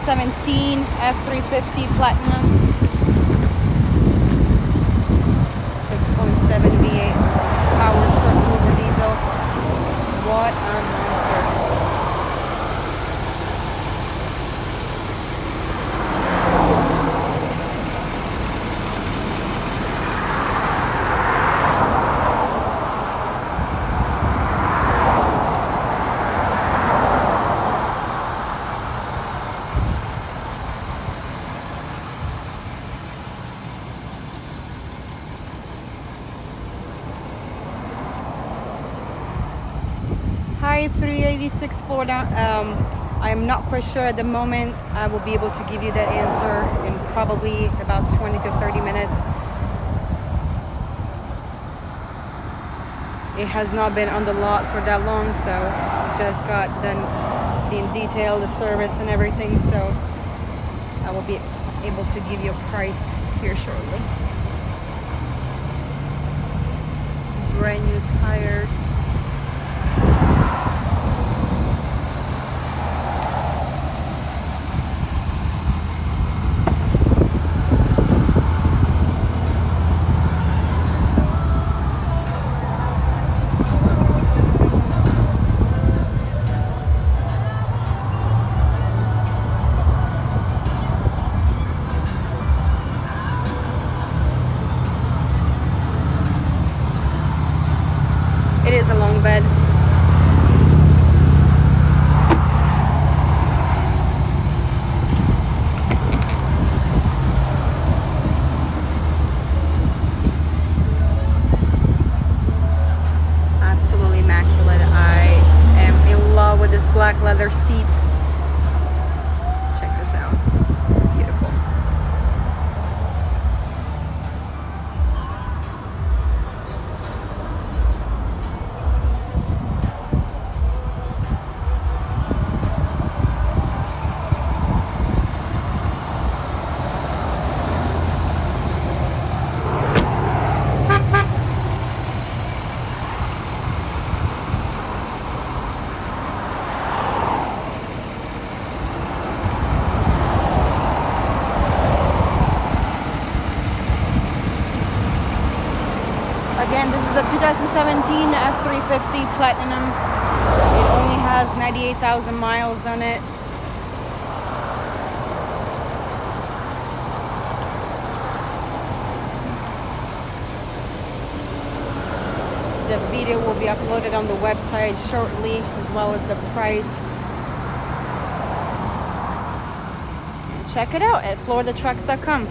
2017 F-350 Platinum. 6.7 V8 power stroke mover diesel. What a monster. Hi 386 Florida. I am not quite sure at the moment. I will be able to give you that answer in probably about 20 to 30 minutes. It has not been on the lot for that long, so just got done in detail, the service and everything, so I will be able to give you a price here shortly. Brand new tires. It is a long bed. Absolutely immaculate. I am in love with this black leather seats. Check this out. Beautiful. Again, this is a 2017 F-350 Platinum. It only has 98,000 miles on it. The video will be uploaded on the website shortly, as well as the price. Check it out at FloridaTrucks.com.